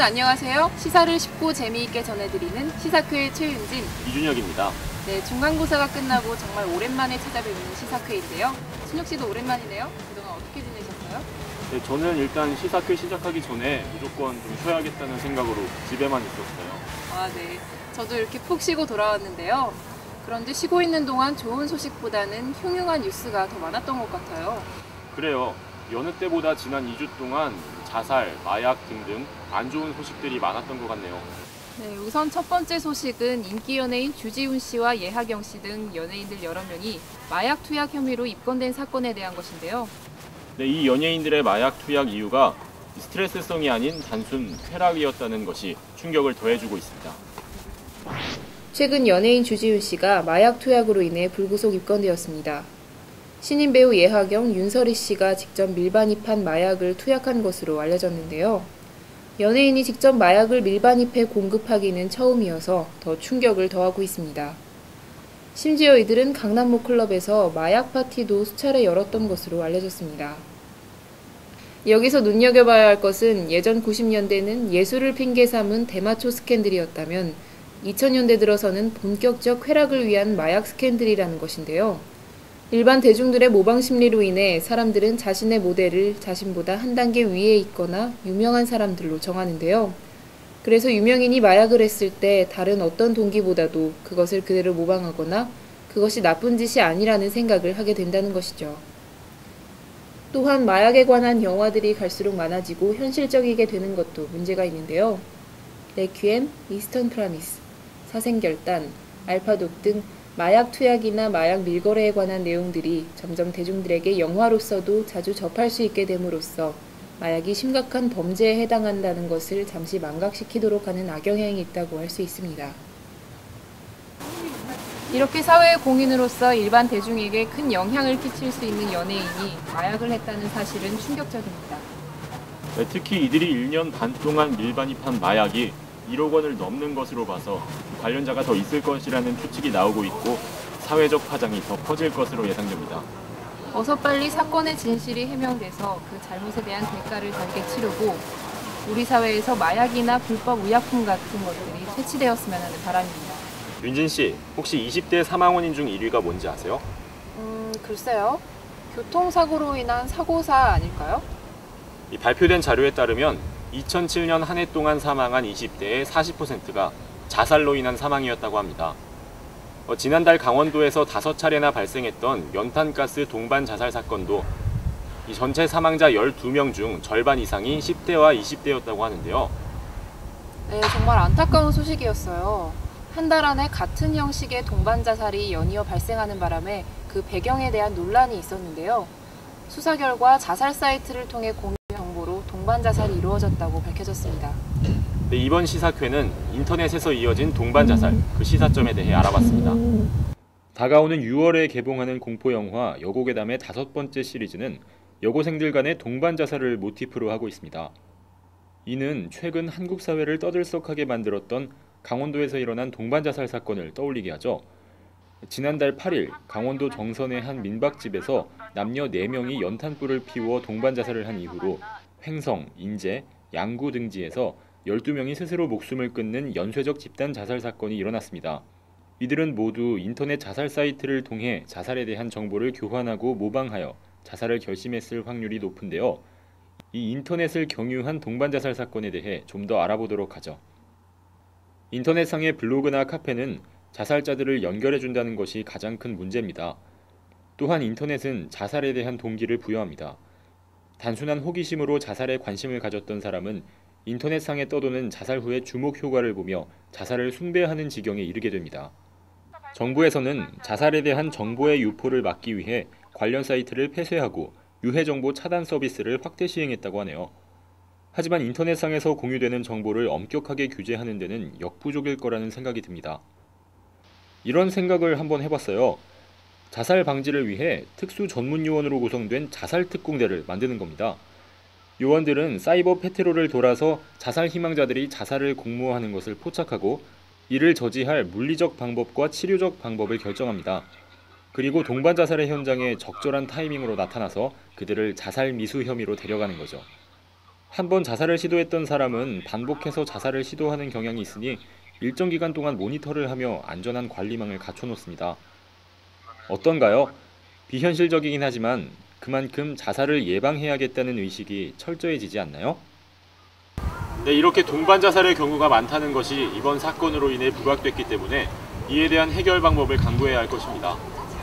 안녕하세요. 시사를 쉽고 재미있게 전해드리는 시사회 최윤진, 이준혁입니다. 네, 중간고사가 끝나고 정말 오랜만에 찾아뵙는 시사회인데요. 준혁 씨도 오랜만이네요. 그동안 어떻게 지내셨어요? 네, 저는 일단 시사회 시작하기 전에 무조건 좀 쉬어야겠다는 생각으로 집에만 있었어요. 아, 네. 저도 이렇게 푹 쉬고 돌아왔는데요. 그런데 쉬고 있는 동안 좋은 소식보다는 흉흉한 뉴스가 더 많았던 것 같아요. 그래요. 여느 때보다 지난 2주 동안 자살, 마약 등등 안 좋은 소식들이 많았던 것 같네요. 네, 우선 첫 번째 소식은 인기 연예인 주지훈 씨와 예하경 씨 등 연예인들 여러 명이 마약 투약 혐의로 입건된 사건에 대한 것인데요. 네, 이 연예인들의 마약 투약 이유가 스트레스성이 아닌 단순 쾌락이었다는 것이 충격을 더해주고 있습니다. 최근 연예인 주지훈 씨가 마약 투약으로 인해 불구속 입건되었습니다. 신인 배우 예하경, 윤서리 씨가 직접 밀반입한 마약을 투약한 것으로 알려졌는데요. 연예인이 직접 마약을 밀반입해 공급하기는 처음이어서 더 충격을 더하고 있습니다. 심지어 이들은 강남모 클럽에서 마약 파티도 수차례 열었던 것으로 알려졌습니다. 여기서 눈여겨봐야 할 것은 예전 90년대는 예술을 핑계 삼은 대마초 스캔들이었다면 2000년대 들어서는 본격적 쾌락을 위한 마약 스캔들이라는 것인데요. 일반 대중들의 모방 심리로 인해 사람들은 자신의 모델을 자신보다 한 단계 위에 있거나 유명한 사람들로 정하는데요. 그래서 유명인이 마약을 했을 때 다른 어떤 동기보다도 그것을 그대로 모방하거나 그것이 나쁜 짓이 아니라는 생각을 하게 된다는 것이죠. 또한 마약에 관한 영화들이 갈수록 많아지고 현실적이게 되는 것도 문제가 있는데요. 레퀴엠, 이스턴 프라미스, 사생결단, 알파독 등 마약 투약이나 마약 밀거래에 관한 내용들이 점점 대중들에게 영화로서도 자주 접할 수 있게 됨으로써 마약이 심각한 범죄에 해당한다는 것을 잠시 망각시키도록 하는 악영향이 있다고 할 수 있습니다. 이렇게 사회의 공인으로서 일반 대중에게 큰 영향을 끼칠 수 있는 연예인이 마약을 했다는 사실은 충격적입니다. 네, 특히 이들이 1년 반 동안 밀반입한 마약이 1억 원을 넘는 것으로 봐서 관련자가 더 있을 것이라는 추측이 나오고 있고 사회적 파장이 더 커질 것으로 예상됩니다. 어서 빨리 사건의 진실이 해명돼서 그 잘못에 대한 대가를 달게 치르고 우리 사회에서 마약이나 불법 의약품 같은 것들이 퇴치되었으면 하는 바람입니다. 윤진 씨, 혹시 20대 사망 원인 중 1위가 뭔지 아세요? 글쎄요. 교통사고로 인한 사고사 아닐까요? 이 발표된 자료에 따르면 2007년 한 해 동안 사망한 20대의 40%가 자살로 인한 사망이었다고 합니다. 지난달 강원도에서 5차례나 발생했던 연탄가스 동반 자살 사건도 이 전체 사망자 12명 중 절반 이상이 10대와 20대였다고 하는데요. 네, 정말 안타까운 소식이었어요. 한 달 안에 같은 형식의 동반 자살이 연이어 발생하는 바람에 그 배경에 대한 논란이 있었는데요. 수사 결과 자살 사이트를 통해 공유 정보로 동반 자살이 이루어졌다고 밝혀졌습니다. 네, 이번 시사회는 인터넷에서 이어진 동반 자살, 그 시사점에 대해 알아봤습니다. 다가오는 6월에 개봉하는 공포영화 여고괴담의 5번째 시리즈는 여고생들 간의 동반 자살을 모티프로 하고 있습니다. 이는 최근 한국 사회를 떠들썩하게 만들었던 강원도에서 일어난 동반 자살 사건을 떠올리게 하죠. 지난달 8일 강원도 정선의 한 민박집에서 남녀 4명이 연탄불을 피워 동반 자살을 한 이후로 횡성, 인제, 양구 등지에서 12명이 스스로 목숨을 끊는 연쇄적 집단 자살 사건이 일어났습니다. 이들은 모두 인터넷 자살 사이트를 통해 자살에 대한 정보를 교환하고 모방하여 자살을 결심했을 확률이 높은데요. 이 인터넷을 경유한 동반 자살 사건에 대해 좀 더 알아보도록 하죠. 인터넷상의 블로그나 카페는 자살자들을 연결해준다는 것이 가장 큰 문제입니다. 또한 인터넷은 자살에 대한 동기를 부여합니다. 단순한 호기심으로 자살에 관심을 가졌던 사람은 인터넷상에 떠도는 자살 후의 주목 효과를 보며 자살을 숭배하는 지경에 이르게 됩니다. 정부에서는 자살에 대한 정보의 유포를 막기 위해 관련 사이트를 폐쇄하고 유해 정보 차단 서비스를 확대 시행했다고 하네요. 하지만 인터넷상에서 공유되는 정보를 엄격하게 규제하는 데는 역부족일 거라는 생각이 듭니다. 이런 생각을 한번 해봤어요. 자살 방지를 위해 특수 전문 요원으로 구성된 자살 특공대를 만드는 겁니다. 요원들은 사이버 페트롤을 돌아서 자살 희망자들이 자살을 공모하는 것을 포착하고 이를 저지할 물리적 방법과 치료적 방법을 결정합니다. 그리고 동반 자살의 현장에 적절한 타이밍으로 나타나서 그들을 자살 미수 혐의로 데려가는 거죠. 한번 자살을 시도했던 사람은 반복해서 자살을 시도하는 경향이 있으니 일정 기간 동안 모니터를 하며 안전한 관리망을 갖춰놓습니다. 어떤가요? 비현실적이긴 하지만 그만큼 자살을 예방해야겠다는 의식이 철저해지지 않나요? 네, 이렇게 동반 자살의 경우가 많다는 것이 이번 사건으로 인해 부각됐기 때문에 이에 대한 해결 방법을 강구해야 할 것입니다.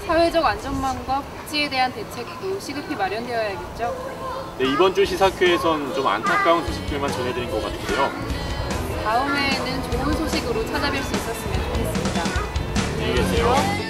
사회적 안전망과 복지에 대한 대책도 시급히 마련되어야겠죠. 네, 이번 주 시사회에선 좀 안타까운 소식들만 전해드린 것 같은데요. 다음에는 좋은 소식으로 찾아뵐 수 있었으면 좋겠습니다. 안녕히 계세요.